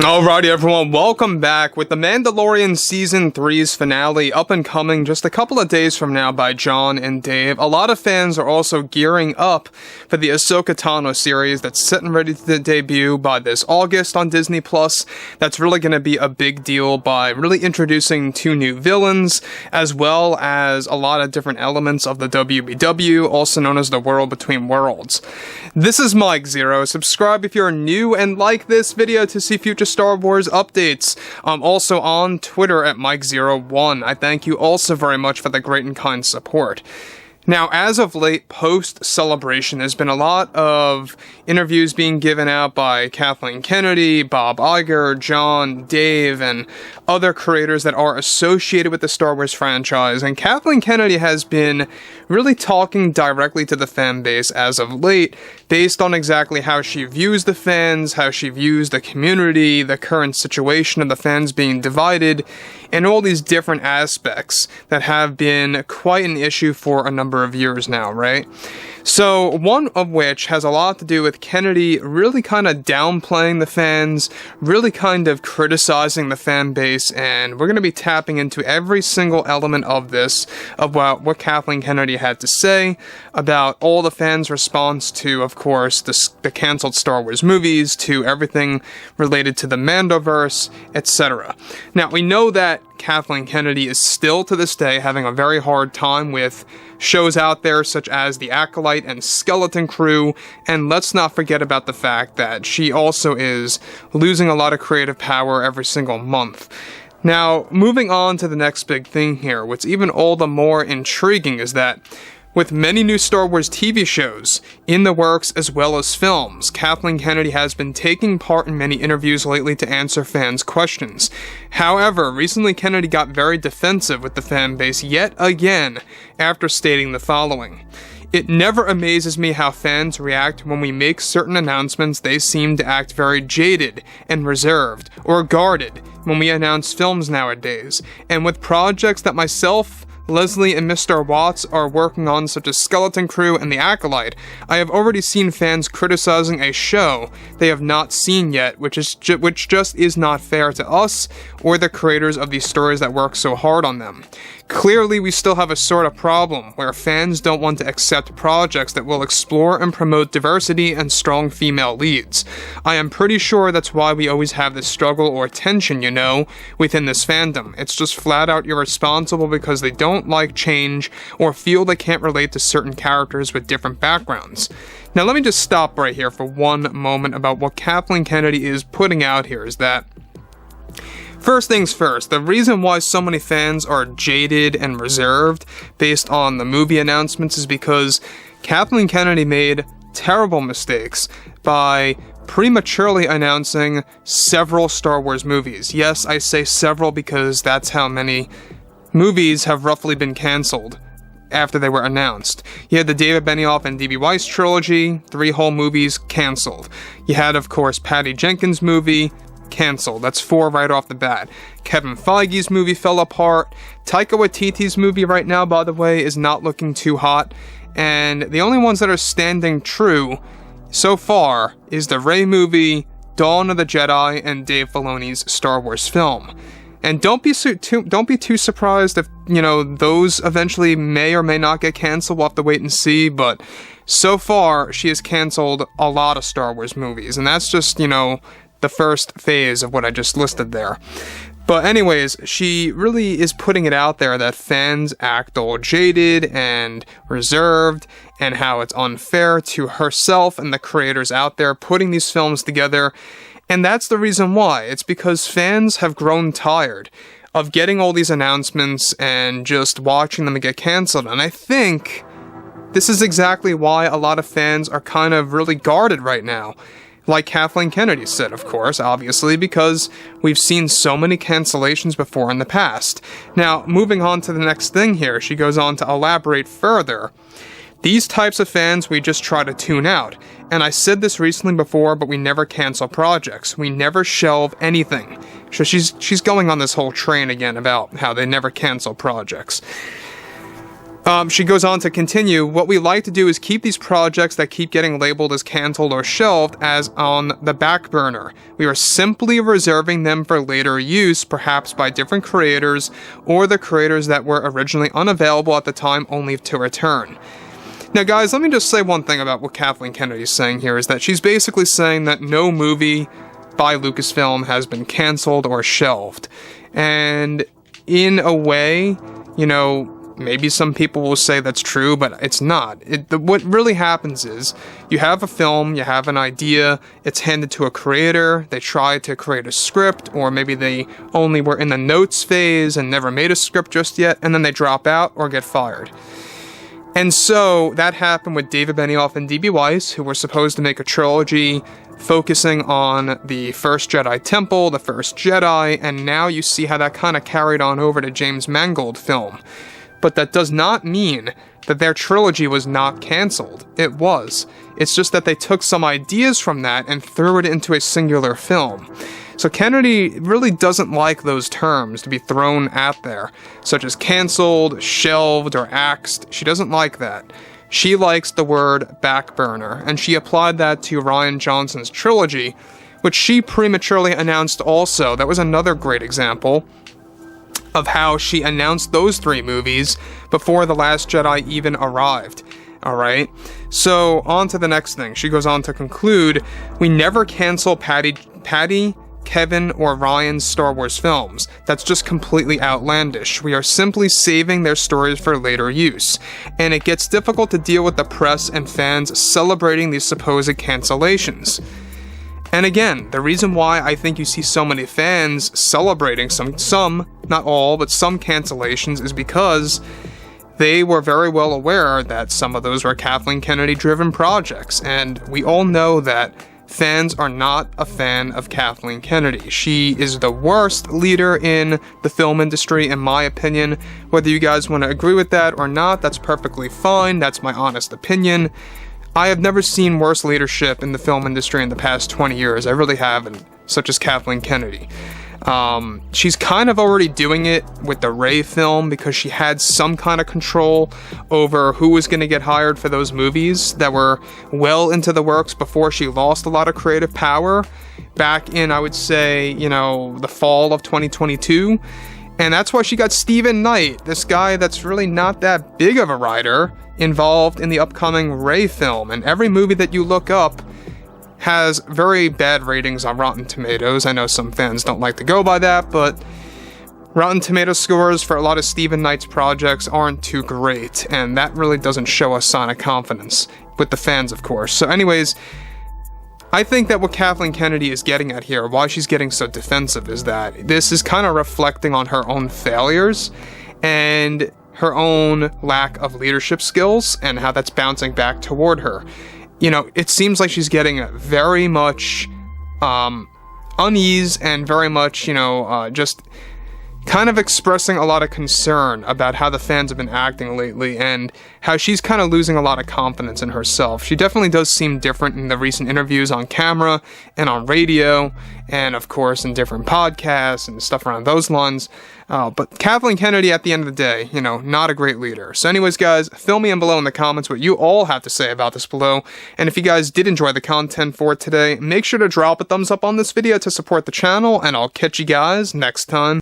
Alrighty everyone, welcome back. With The Mandalorian Season 3's finale up and coming just a couple of days from now by John and Dave, a lot of fans are also gearing up for the Ahsoka Tano series that's set and ready to debut by this August on Disney+. That's really going to be a big deal by really introducing 2 new villains, as well as a lot of different elements of the WBW, also known as the World Between Worlds. This is Mike Zero. Subscribe if you're new and like this video to see future Star Wars updates. I'm also on Twitter at Mike01. I thank you also very much for the great and kind support. Now, as of late, post-Celebration, there's been a lot of interviews being given out by Kathleen Kennedy, Bob Iger, John, Dave, and other creators that are associated with the Star Wars franchise, and Kathleen Kennedy has been really talking directly to the fan base as of late, based on exactly how she views the fans, how she views the community, the current situation of the fans being divided, and all these different aspects that have been quite an issue for a number of years now, right? So, one of which has a lot to do with Kennedy really kind of downplaying the fans, really kind of criticizing the fan base, and we're going to be tapping into every single element of this, about what Kathleen Kennedy had to say, about all the fans' response to, of course, the canceled Star Wars movies, to everything related to the Mandoverse, etc. Now, we know that Kathleen Kennedy is still to this day having a very hard time with shows out there such as The Acolyte and Skeleton Crew, and let's not forget about the fact that she also is losing a lot of creative power every single month. Now, moving on to the next big thing here, what's even all the more intriguing is that with many new Star Wars TV shows in the works as well as films, Kathleen Kennedy has been taking part in many interviews lately to answer fans' questions. However, recently Kennedy got very defensive with the fan base yet again after stating the following. "It never amazes me how fans react when we make certain announcements. They seem to act very jaded and reserved or guarded when we announce films nowadays. And with projects that myself, Leslie and Mr. Watts are working on, such as Skeleton Crew and The Acolyte, I have already seen fans criticizing a show they have not seen yet, which just is not fair to us or the creators of these stories that work so hard on them. Clearly, we still have a sort of problem where fans don't want to accept projects that will explore and promote diversity and strong female leads. I am pretty sure that's why we always have this struggle or tension, within this fandom. It's just flat out irresponsible because they don't like change or feel they can't relate to certain characters with different backgrounds." Now, let me just stop right here for one moment about what Kathleen Kennedy is putting out here is that, first things first, the reason why so many fans are jaded and reserved based on the movie announcements is because Kathleen Kennedy made terrible mistakes by prematurely announcing several Star Wars movies. Yes, I say several because that's how many movies have roughly been cancelled after they were announced. You had the David Benioff and D.B. Weiss trilogy, 3 whole movies cancelled. You had, of course, Patty Jenkins' movie, cancelled. That's 4 right off the bat. Kevin Feige's movie fell apart. Taika Waititi's movie right now, by the way, is not looking too hot. And the only ones that are standing true so far is the Rey movie, Dawn of the Jedi, and Dave Filoni's Star Wars film. And don't be too surprised if, those eventually may or may not get canceled. We'll have to wait and see, but so far, she has canceled a lot of Star Wars movies, and that's just, the first phase of what I just listed there. But anyways, she really is putting it out there that fans act all jaded and reserved, and how it's unfair to herself and the creators out there putting these films together. And that's the reason why. It's because fans have grown tired of getting all these announcements and just watching them get canceled. And I think this is exactly why a lot of fans are kind of really guarded right now. Like Kathleen Kennedy said, of course, obviously, because we've seen so many cancellations before in the past. Now, moving on to the next thing here, she goes on to elaborate further. These types of fans we just try to tune out. And I said this recently before, but we never cancel projects. We never shelve anything. So she's going on this whole train again about how they never cancel projects. She goes on to continue, what we like to do is keep these projects that keep getting labeled as canceled or shelved as on the back burner. We are simply reserving them for later use, perhaps by different creators, or the creators that were originally unavailable at the time only to return. Now guys, let me just say one thing about what Kathleen Kennedy is saying here, is that she's basically saying that no movie by Lucasfilm has been canceled or shelved. And in a way, you know, maybe some people will say that's true, but it's not. What really happens is, you have a film, you have an idea, it's handed to a creator, they try to create a script, or maybe they only were in the notes phase and never made a script just yet, and then they drop out or get fired. And so, that happened with David Benioff and D.B. Weiss, who were supposed to make a trilogy focusing on the First Jedi Temple, the First Jedi, and now you see how that kind of carried on over to James Mangold's film. But that does not mean that their trilogy was not cancelled. It was. It's just that they took some ideas from that and threw it into a singular film. So Kennedy really doesn't like those terms to be thrown out there, such as cancelled, shelved, or axed. She doesn't like that. She likes the word back burner, and she applied that to Rian Johnson's trilogy, which she prematurely announced also. That was another great example of how she announced those 3 movies before The Last Jedi even arrived. Alright? So, on to the next thing. She goes on to conclude, we never cancel Patty, Kevin, or Ryan's Star Wars films. That's just completely outlandish. We are simply saving their stories for later use. And it gets difficult to deal with the press and fans celebrating these supposed cancellations. And again, the reason why I think you see so many fans celebrating some, not all, but some cancellations is because they were very well aware that some of those were Kathleen Kennedy-driven projects, and we all know that fans are not a fan of Kathleen Kennedy. She is the worst leader in the film industry, in my opinion. Whether you guys want to agree with that or not, that's perfectly fine. That's my honest opinion. I have never seen worse leadership in the film industry in the past 20 years. I really haven't, such as Kathleen Kennedy. She's kind of already doing it with the Rey film because she had some kind of control over who was going to get hired for those movies that were well into the works before she lost a lot of creative power back in, I would say, you know, the fall of 2022. And that's why she got Stephen Knight, this guy that's really not that big of a writer, involved in the upcoming Rey film. And every movie that you look up has very bad ratings on Rotten Tomatoes. I know some fans don't like to go by that, but Rotten Tomatoes scores for a lot of Stephen Knight's projects aren't too great, and that really doesn't show a sign of confidence with the fans, of course. So anyways, I think that what Kathleen Kennedy is getting at here, why she's getting so defensive, is that this is kind of reflecting on her own failures and her own lack of leadership skills and how that's bouncing back toward her. You know, it seems like she's getting very much unease and very much, you know, just kind of expressing a lot of concern about how the fans have been acting lately and how she's kind of losing a lot of confidence in herself. She definitely does seem different in the recent interviews on camera and on radio and, of course, in different podcasts and stuff around those lines. But Kathleen Kennedy, at the end of the day, you know, not a great leader. So anyways, guys, fill me in below in the comments what you all have to say about this below. And if you guys did enjoy the content for today, make sure to drop a thumbs up on this video to support the channel, and I'll catch you guys next time.